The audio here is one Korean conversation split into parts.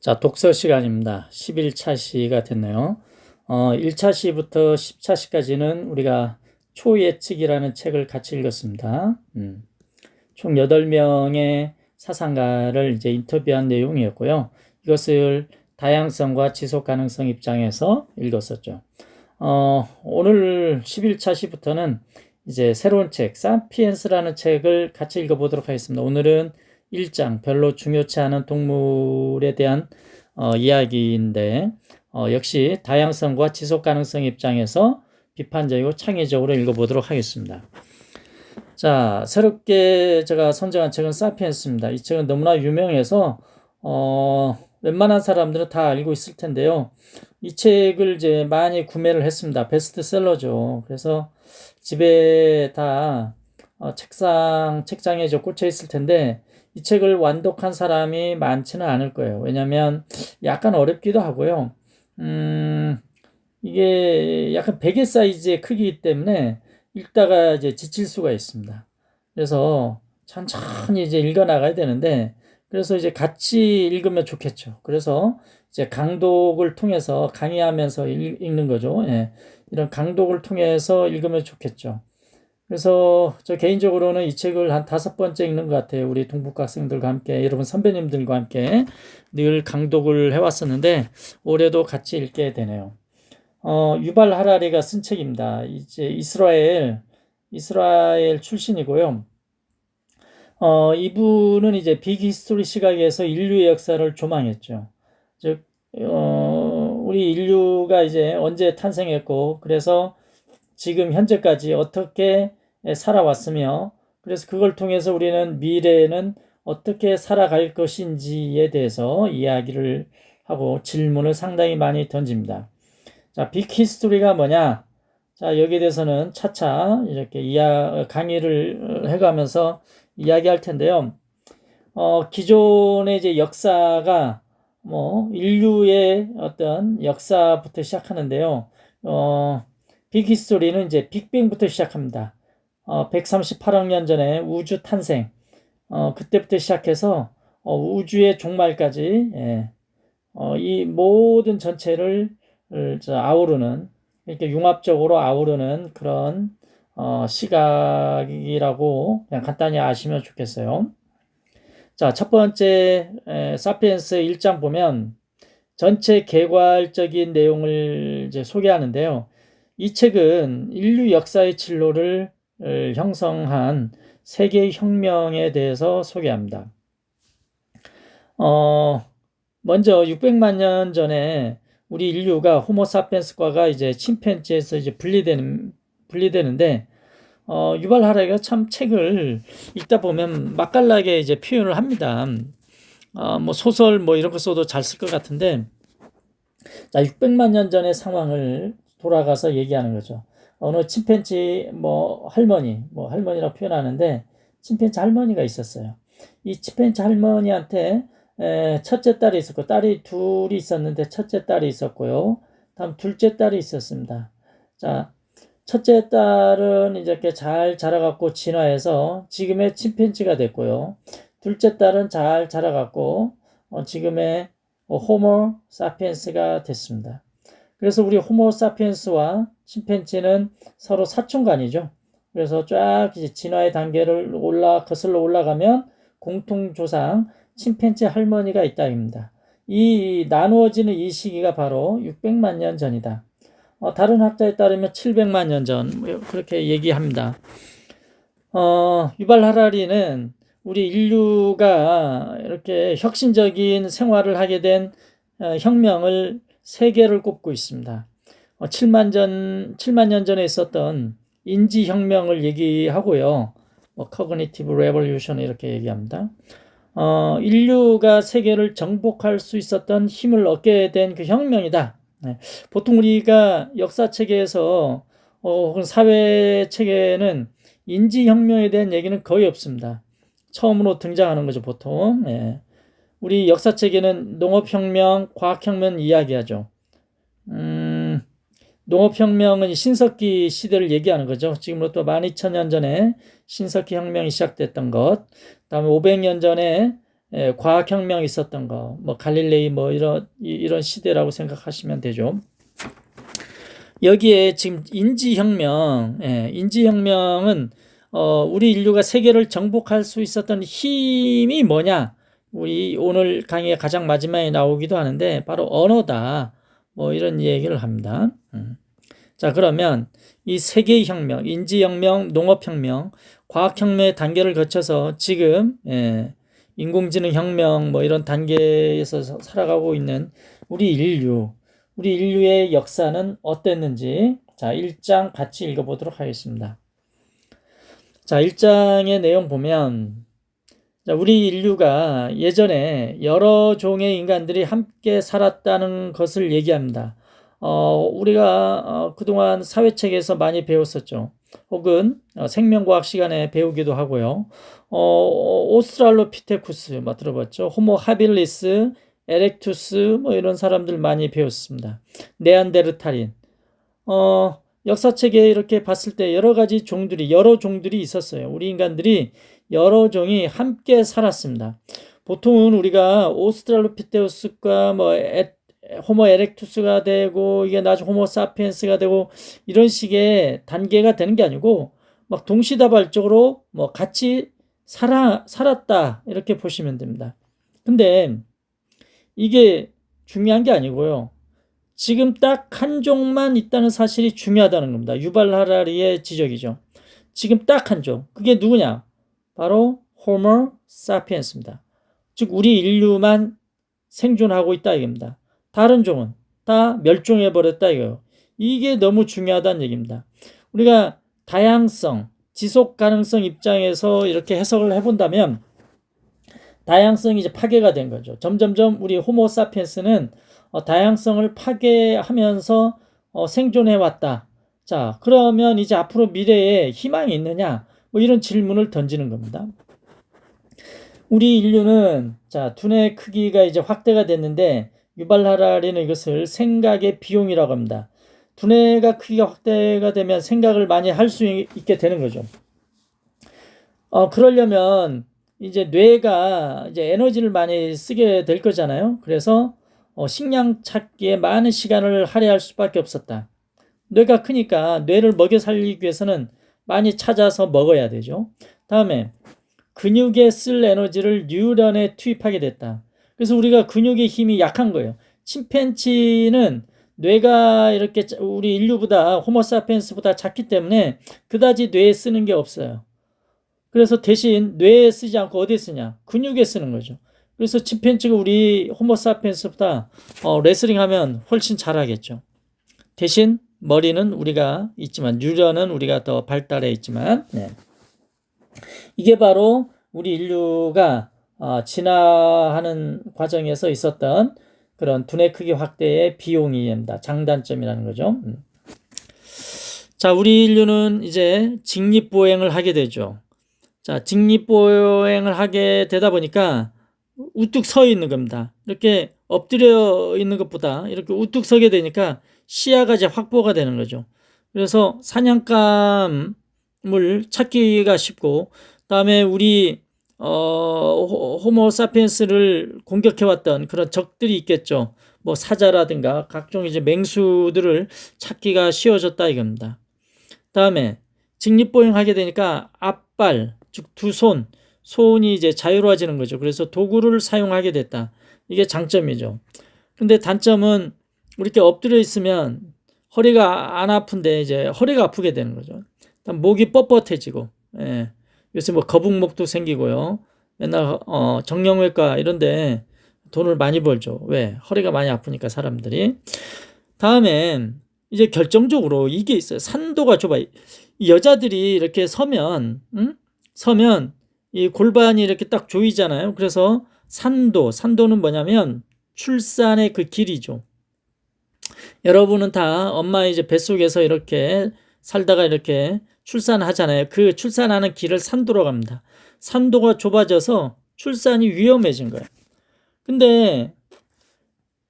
자, 독서 시간입니다. 11차 시가 됐네요. 1차 시부터 10차 시까지는 우리가 초예측이라는 책을 같이 읽었습니다. 총 8명의 사상가를 이제 인터뷰한 내용이었고요. 이것을 다양성과 지속 가능성 입장에서 읽었었죠. 오늘 11차 시부터는 이제 새로운 책, 사피엔스라는 책을 같이 읽어보도록 하겠습니다. 오늘은 1장, 별로 중요치 않은 동물에 대한 이야기인데, 역시 다양성과 지속 가능성 입장에서 비판적이고 창의적으로 읽어보도록 하겠습니다. 자, 새롭게 제가 선정한 책은 사피엔스입니다. 이 책은 너무나 유명해서 웬만한 사람들은 다 알고 있을 텐데요. 이 책을 이제 많이 구매를 했습니다. 베스트셀러죠. 그래서 집에 다 책장에 꽂혀 있을 텐데 이 책을 완독한 사람이 많지는 않을 거예요. 왜냐하면 약간 어렵기도 하고요. 이게 약간 베개 사이즈의 크기이기 때문에 읽다가 이제 지칠 수가 있습니다. 그래서 천천히 이제 읽어 나가야 되는데, 그래서 이제 같이 읽으면 좋겠죠. 그래서 이제 강독을 통해서 강의하면서 읽는 거죠. 예. 이런 강독을 통해서 읽으면 좋겠죠. 그래서 저 개인적으로는 이 책을 한 5번째 읽는 것 같아요. 우리 동북 학생들과 함께, 여러분 선배님들과 함께 늘 강독을 해왔었는데 올해도 같이 읽게 되네요. 유발 하라리가 쓴 책입니다. 이제 이스라엘 출신이고요. 이분은 이제 빅히스토리 시각에서 인류의 역사를 조망했죠. 즉, 우리 인류가 이제 언제 탄생했고, 그래서 지금 현재까지 어떻게 살아왔으며, 그래서 그걸 통해서 우리는 미래에는 어떻게 살아갈 것인지에 대해서 이야기를 하고 질문을 상당히 많이 던집니다. 자, 빅히스토리가 뭐냐? 자, 여기에 대해서는 차차 이렇게 강의를 해가면서 이야기할 텐데요. 기존의 이제 역사가 인류의 어떤 역사부터 시작하는데요. 빅히스토리는 이제 빅뱅부터 시작합니다. 138억 년 전에 우주 탄생, 그때부터 시작해서 우주의 종말까지, 이 모든 전체를 아우르는, 이렇게 융합적으로 아우르는 그런 시각이라고 그냥 간단히 아시면 좋겠어요. 자, 첫 번째 사피엔스 1장 보면 전체 개괄적인 내용을 이제 소개하는데요. 이 책은 인류 역사의 진로를 형성한 세계 혁명에 대해서 소개합니다. 먼저 600만 년 전에 우리 인류가 호모사피엔스과가 이제 침팬지에서 이제 분리되는데, 유발 하라리가 참 책을 읽다 보면 맛깔나게 이제 표현을 합니다. 소설 이런 거 써도 잘 쓸 것 같은데, 자, 600만 년 전의 상황을 돌아가서 얘기하는 거죠. 어느 침팬지 할머니라고 표현하는데, 침팬지 할머니가 있었어요. 이 침팬지 할머니한테 첫째 딸이 있었고, 딸이 둘이 있었는데 첫째 딸이 있었고요. 다음 둘째 딸이 있었습니다. 자, 첫째 딸은 이렇게 잘 자라갖고 진화해서 지금의 침팬지가 됐고요. 둘째 딸은 잘 자라갖고 지금의 호모 사피엔스가 됐습니다. 그래서 우리 호모 사피엔스와 침팬지는 서로 사촌간이죠. 그래서 쫙 이제 진화의 단계를 거슬러 올라가면 공통조상 침팬지 할머니가 있다입니다. 이 나누어지는 이 시기가 바로 600만 년 전이다. 다른 학자에 따르면 700만 년 전, 그렇게 얘기합니다. 유발 하라리는 우리 인류가 이렇게 혁신적인 생활을 하게 된 혁명을 3개를 꼽고 있습니다. 7만 년 전에 있었던 인지혁명을 얘기하고요. Cognitive Revolution 이렇게 얘기합니다. 인류가 세계를 정복할 수 있었던 힘을 얻게 된 그 혁명이다. 보통 우리가 역사책에서 혹은 사회책에는 인지혁명에 대한 얘기는 거의 없습니다. 처음으로 등장하는 거죠, 보통. 우리 역사책에는 농업혁명, 과학혁명 이야기하죠. 농업혁명은 신석기 시대를 얘기하는 거죠. 지금으로부터 12,000년 전에 신석기 혁명이 시작됐던 것. 다음에 500년 전에 과학혁명이 있었던 거, 뭐 갈릴레이 뭐 이런 시대라고 생각하시면 되죠. 여기에 지금 인지혁명, 인지혁명은 우리 인류가 세계를 정복할 수 있었던 힘이 뭐냐? 우리 오늘 강의의 가장 마지막에 나오기도 하는데 바로 언어다. 뭐 이런 얘기를 합니다. 자, 그러면 이 세계의 혁명, 인지혁명, 농업혁명, 과학혁명의 단계를 거쳐서 지금 인공지능 혁명 뭐 이런 단계에서 살아가고 있는 우리 인류의 역사는 어땠는지 자, 1장 같이 읽어보도록 하겠습니다. 자, 1장의 내용 보면 자, 우리 인류가 예전에 여러 종의 인간들이 함께 살았다는 것을 얘기합니다. 우리가 그동안 사회책에서 많이 배웠었죠. 혹은 생명과학 시간에 배우기도 하고요. 오스트랄로피테쿠스 뭐 들어봤죠. 호모 하빌리스, 에렉투스 뭐 이런 사람들 많이 배웠습니다. 네안데르탈인. 역사책에 이렇게 봤을 때 여러 종들이 있었어요. 우리 인간들이 여러 종이 함께 살았습니다. 보통은 우리가 오스트랄로피테쿠스가 뭐 호모 에렉투스가 되고 이게 나중에 호모 사피엔스가 되고 이런 식의 단계가 되는 게 아니고 막 동시다발적으로 뭐 같이 살았다 이렇게 보시면 됩니다. 근데 이게 중요한 게 아니고요. 지금 딱 한 종만 있다는 사실이 중요하다는 겁니다. 유발 하라리의 지적이죠. 지금 딱 한 종. 그게 누구냐? 바로 호모 사피엔스입니다. 즉 우리 인류만 생존하고 있다 이겁니다. 다른 종은 다 멸종해 버렸다 이거예요. 이게 너무 중요하다는 얘기입니다. 우리가 다양성, 지속 가능성 입장에서 이렇게 해석을 해본다면 다양성이 이제 파괴가 된 거죠. 점점점 우리 호모 사피엔스는 다양성을 파괴하면서 생존해 왔다. 자, 그러면 이제 앞으로 미래에 희망이 있느냐? 뭐 이런 질문을 던지는 겁니다. 우리 인류는 자, 두뇌 크기가 이제 확대가 됐는데 유발 하라리는 이것을 생각의 비용이라고 합니다. 두뇌가 크기가 확대가 되면 생각을 많이 할 수 있게 되는 거죠. 그러려면 이제 뇌가 이제 에너지를 많이 쓰게 될 거잖아요. 그래서 식량 찾기에 많은 시간을 할애할 수밖에 없었다. 뇌가 크니까 뇌를 먹여 살리기 위해서는 많이 찾아서 먹어야 되죠. 다음에 근육에 쓸 에너지를 뉴런에 투입하게 됐다. 그래서 우리가 근육의 힘이 약한 거예요. 침팬지는 뇌가 이렇게 우리 인류보다 호모사피엔스보다 작기 때문에 그다지 뇌에 쓰는 게 없어요. 그래서 대신 뇌에 쓰지 않고 어디에 쓰냐? 근육에 쓰는 거죠. 그래서 침팬지가 우리 호모사피엔스보다 레슬링 하면 훨씬 잘하겠죠. 대신 머리는 우리가 있지만 뉴런은 우리가 더 발달해 있지만 이게 바로 우리 인류가 진화하는 과정에서 있었던 그런 두뇌 크기 확대의 비용입니다. 장단점이라는 거죠. 자, 우리 인류는 이제 직립보행을 하게 되죠. 자, 직립보행을 하게 되다 보니까 우뚝 서 있는 겁니다. 이렇게 엎드려 있는 것보다 이렇게 우뚝 서게 되니까 시야가 이제 확보가 되는 거죠. 그래서 사냥감을 찾기가 쉽고, 그다음에 우리 호모 사피엔스를 공격해왔던 그런 적들이 있겠죠. 뭐 사자라든가 각종 이제 맹수들을 찾기가 쉬워졌다 이겁니다. 다음에 직립보행하게 되니까 앞발, 즉 두 손이 이제 자유로워지는 거죠. 그래서 도구를 사용하게 됐다. 이게 장점이죠. 근데 단점은 이렇게 엎드려 있으면 허리가 안 아픈데 이제 허리가 아프게 되는 거죠. 목이 뻣뻣해지고, 요새 뭐 거북목도 생기고요. 맨날 정형외과 이런데 돈을 많이 벌죠. 왜? 허리가 많이 아프니까 사람들이. 다음에 이제 결정적으로 이게 있어요. 산도가 좁아. 이 여자들이 이렇게 서면 이 골반이 이렇게 딱 조이잖아요. 그래서 산도는 뭐냐면 출산의 그 길이죠. 여러분은 다 엄마 이제 뱃속에서 이렇게 살다가 이렇게 출산하잖아요. 그 출산하는 길을 산도로 합니다. 산도가 좁아져서 출산이 위험해진 거예요. 근데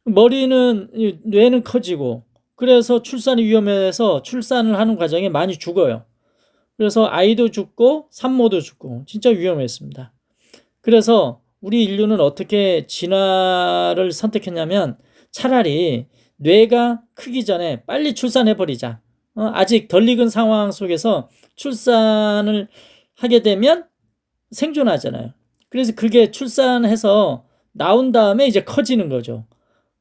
뇌는 커지고 그래서 출산이 위험해서 출산을 하는 과정에 많이 죽어요. 그래서 아이도 죽고 산모도 죽고 진짜 위험했습니다. 그래서 우리 인류는 어떻게 진화를 선택했냐면 차라리 뇌가 크기 전에 빨리 출산해버리자. 아직 덜 익은 상황 속에서 출산을 하게 되면 생존하잖아요. 그래서 그게 출산해서 나온 다음에 이제 커지는 거죠.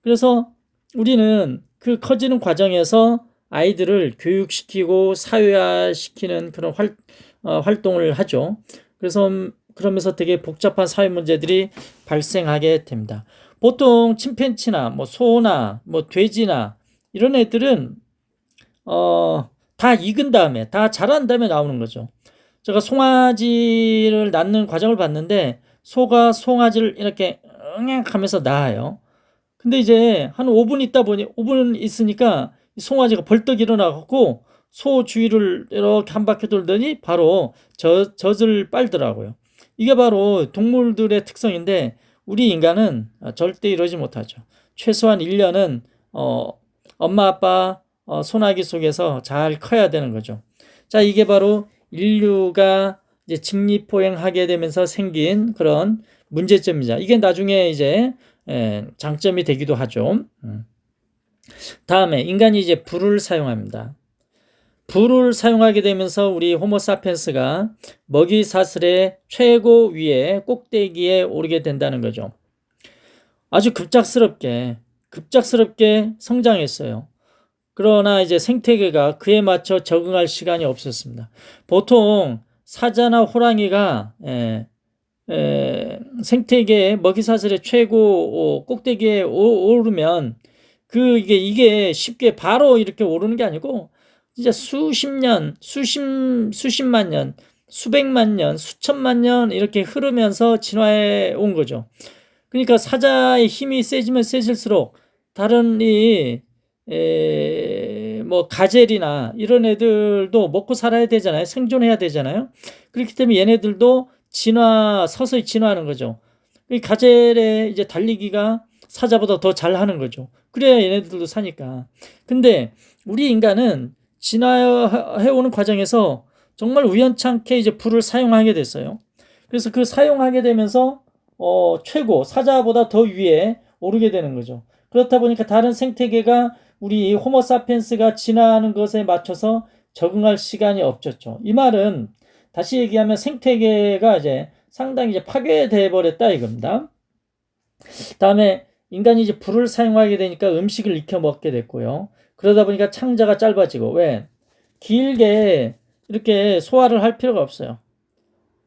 그래서 우리는 그 커지는 과정에서 아이들을 교육시키고 사회화시키는 그런 활동을 하죠. 그래서 그러면서 되게 복잡한 사회 문제들이 발생하게 됩니다. 보통 침팬지나 뭐 소나 뭐 돼지나 이런 애들은 다 익은 다음에 다 자란 다음에 나오는 거죠. 제가 송아지를 낳는 과정을 봤는데 소가 송아지를 이렇게 응애 하면서 낳아요. 근데 이제 한 5분 있다 보니 5분 있으니까 송아지가 벌떡 일어나고 소 주위를 이렇게 한 바퀴 돌더니 바로 젖을 빨더라고요. 이게 바로 동물들의 특성인데 우리 인간은 절대 이러지 못하죠. 최소한 1년은 엄마 아빠 소나기 속에서 잘 커야 되는 거죠. 자, 이게 바로 인류가 이제 직립보행하게 되면서 생긴 그런 문제점이자 이게 나중에 이제 장점이 되기도 하죠. 다음에 인간이 이제 불을 사용합니다. 불을 사용하게 되면서 우리 호모사피엔스가 먹이 사슬의 최고 위에 꼭대기에 오르게 된다는 거죠. 아주 급작스럽게 성장했어요. 그러나 이제 생태계가 그에 맞춰 적응할 시간이 없었습니다. 보통 사자나 호랑이가 생태계의 먹이사슬의 최고 꼭대기에 오르면 이게 쉽게 바로 이렇게 오르는 게 아니고 진짜 수십만 년, 수백만 년, 수천만 년 이렇게 흐르면서 진화해 온 거죠. 그러니까 사자의 힘이 세지면 세질수록 다른 뭐 가젤이나 이런 애들도 먹고 살아야 되잖아요. 생존해야 되잖아요. 그렇기 때문에 얘네들도 서서히 진화하는 거죠. 가젤의 이제 달리기가 사자보다 더 잘하는 거죠. 그래야 얘네들도 사니까. 근데 우리 인간은 진화해오는 과정에서 정말 우연찮게 이제 불을 사용하게 됐어요. 그래서 그 사용하게 되면서 사자보다 더 위에 오르게 되는 거죠. 그렇다 보니까 다른 생태계가 우리 호모사피엔스가 진화하는 것에 맞춰서 적응할 시간이 없었죠. 이 말은 다시 얘기하면 생태계가 이제 상당히 이제 파괴돼 버렸다 이겁니다. 다음에 인간이 이제 불을 사용하게 되니까 음식을 익혀 먹게 됐고요. 그러다 보니까 창자가 짧아지고 왜? 길게 이렇게 소화를 할 필요가 없어요.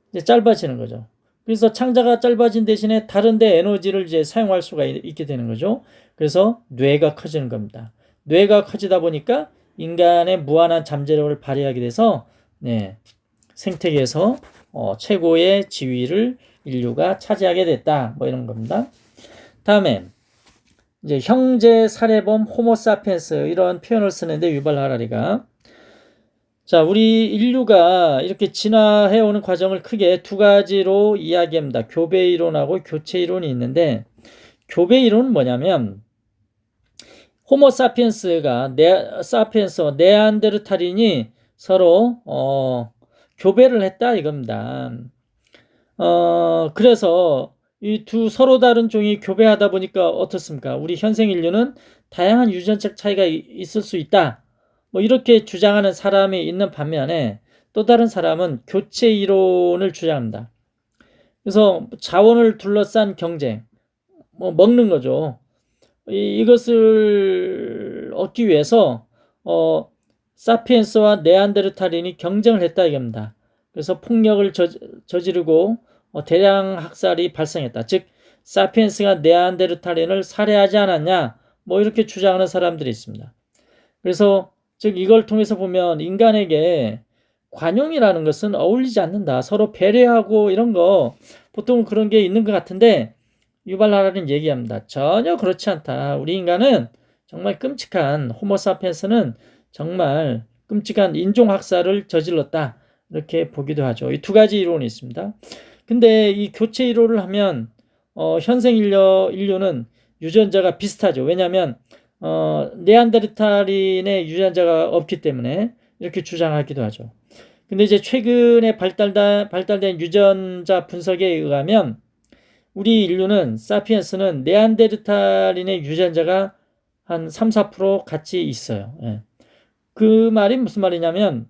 이제 짧아지는 거죠. 그래서 창자가 짧아진 대신에 다른 데 에너지를 이제 사용할 수가 있게 되는 거죠. 그래서 뇌가 커지는 겁니다. 뇌가 커지다 보니까 인간의 무한한 잠재력을 발휘하게 돼서 생태계에서 최고의 지위를 인류가 차지하게 됐다. 뭐 이런 겁니다. 다음에 이제 형제 살해범 호모사피엔스 이런 표현을 쓰는데 유발 하라리가 자, 우리 인류가 이렇게 진화해 오는 과정을 크게 두 가지로 이야기합니다. 교배 이론하고 교체 이론이 있는데 교배 이론은 뭐냐면 호모사피엔스와 네안데르탈인이 서로 교배를 했다 이겁니다. 그래서 이 두 서로 다른 종이 교배하다 보니까 어떻습니까? 우리 현생 인류는 다양한 유전적 차이가 있을 수 있다. 뭐 이렇게 주장하는 사람이 있는 반면에 또 다른 사람은 교체 이론을 주장합니다. 그래서 자원을 둘러싼 경쟁, 뭐 먹는 거죠. 이것을 얻기 위해서 사피엔스와 네안데르탈인이 경쟁을 했다 이겁니다. 그래서 폭력을 저지르고 대량 학살이 발생했다. 즉 사피엔스가 네안데르탈인을 살해하지 않았냐 뭐 이렇게 주장하는 사람들이 있습니다. 그래서 즉 이걸 통해서 보면 인간에게 관용이라는 것은 어울리지 않는다. 서로 배려하고 이런 거 보통 그런 게 있는 것 같은데 유발 하라리는 얘기합니다. 전혀 그렇지 않다. 우리 인간은 정말 끔찍한 호모사피엔스는 정말 끔찍한 인종학살을 저질렀다. 이렇게 보기도 하죠. 이 두 가지 이론이 있습니다. 근데 이 교체 이론을 하면 현생 인류는 유전자가 비슷하죠. 왜냐하면 네안데르탈인의 유전자가 없기 때문에 이렇게 주장하기도 하죠. 근데 이제 최근에 발달된 유전자 분석에 의하면 우리 인류는 사피엔스는 네안데르탈인의 유전자가 한 3, 4% 같이 있어요. 예. 그 말이 무슨 말이냐면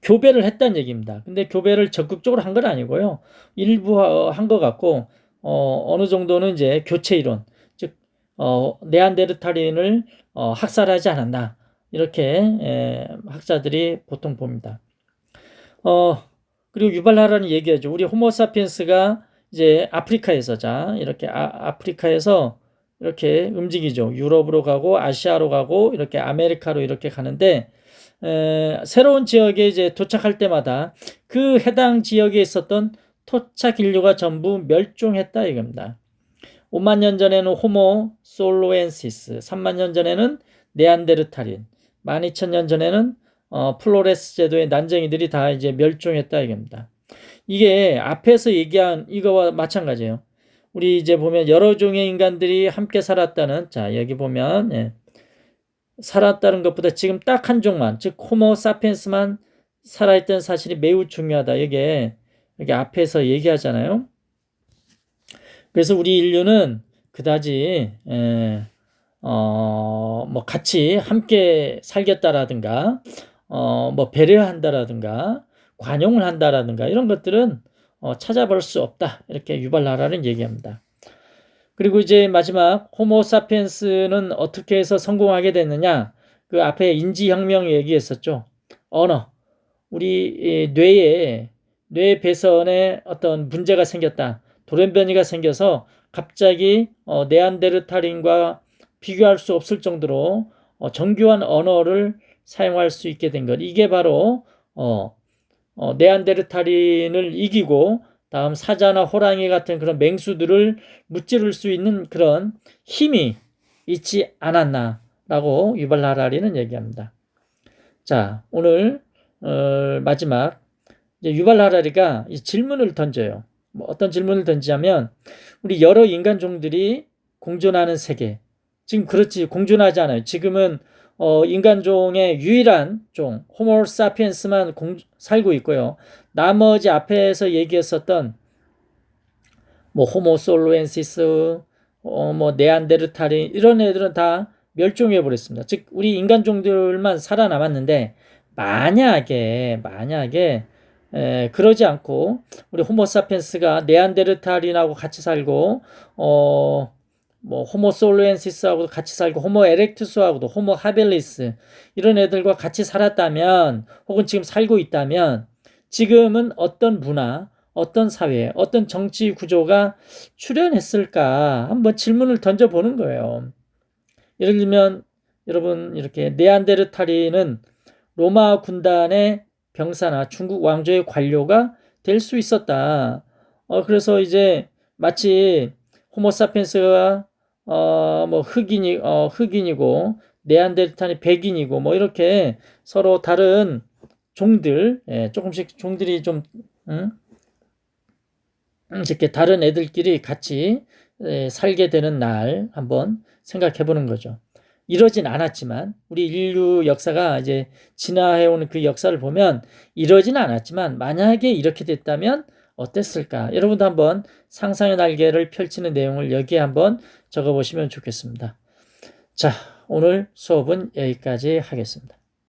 교배를 했다는 얘기입니다. 근데 교배를 적극적으로 한 건 아니고요. 일부 한 것 같고 어느 정도는 이제 교체 이론, 즉 네안데르탈인을 학살하지 않았나 이렇게 학자들이 보통 봅니다. 그리고 유발 하라는 얘기하죠. 우리 호모사피엔스가 이제 아프리카에서 이렇게 아프리카에서 이렇게 움직이죠. 유럽으로 가고 아시아로 가고 이렇게 아메리카로 이렇게 가는데 새로운 지역에 이제 도착할 때마다 그 해당 지역에 있었던 토착 인류가 전부 멸종했다 이겁니다. 5만 년 전에는 호모 솔로엔시스, 3만 년 전에는 네안데르탈인, 12,000년 전에는 플로레스 제도의 난쟁이들이 다 이제 멸종했다 이겁니다. 이게 앞에서 얘기한 이거와 마찬가지예요. 우리 이제 보면 여러 종의 인간들이 함께 살았다는, 자 여기 보면 살았다는 것보다 지금 딱 한 종만, 즉 호모 사피엔스만 살아있던 사실이 매우 중요하다. 이게 여기 앞에서 얘기하잖아요. 그래서 우리 인류는 그다지 뭐 같이 함께 살겠다라든가 뭐 배려한다라든가 관용을 한다라든가 이런 것들은 찾아볼 수 없다. 이렇게 유발 하라는 얘기합니다. 그리고 이제 마지막 호모사피엔스는 어떻게 해서 성공하게 됐느냐? 그 앞에 인지혁명 얘기했었죠. 언어. 우리 뇌 배선에 어떤 문제가 생겼다. 돌연변이가 생겨서 갑자기 네안데르탈인과 비교할 수 없을 정도로 정교한 언어를 사용할 수 있게 된 것. 이게 바로 네안데르탈인을 이기고 다음 사자나 호랑이 같은 그런 맹수들을 무찌를 수 있는 그런 힘이 있지 않았나라고 유발 하라리는 얘기합니다. 자, 오늘 마지막 이제 유발 하라리가 질문을 던져요. 뭐 어떤 질문을 던지냐면 우리 여러 인간 종들이 공존하는 세계. 지금 그렇지 공존하지 않아요. 지금은 인간종의 유일한 종 호모 사피엔스만 살고 있고요. 나머지 앞에서 얘기했었던 뭐 호모 솔로엔시스, 뭐 네안데르탈인 이런 애들은 다 멸종해 버렸습니다. 즉 우리 인간종들만 살아남았는데 만약에 그러지 않고 우리 호모 사피엔스가 네안데르탈인하고 같이 살고 뭐 호모 솔로엔시스하고도 같이 살고 호모 에렉투스하고도 호모 하빌리스 이런 애들과 같이 살았다면 혹은 지금 살고 있다면 지금은 어떤 문화, 어떤 사회, 어떤 정치 구조가 출현했을까 한번 질문을 던져보는 거예요. 예를 들면 여러분 이렇게 네안데르탈인은 로마 군단의 병사나 중국 왕조의 관료가 될 수 있었다. 그래서 이제 마치 호모사피엔스가 뭐 흑인이고 네안데르탈이 백인이고 뭐 이렇게 서로 다른 종들, 조금씩 종들이 좀 이렇게 다른 애들끼리 같이 살게 되는 날 한번 생각해 보는 거죠. 이러진 않았지만 우리 인류 역사가 이제 진화해오는 그 역사를 보면 이러진 않았지만 만약에 이렇게 됐다면 어땠을까? 여러분도 한번 상상의 날개를 펼치는 내용을 여기에 한번 적어보시면 좋겠습니다. 자, 오늘 수업은 여기까지 하겠습니다.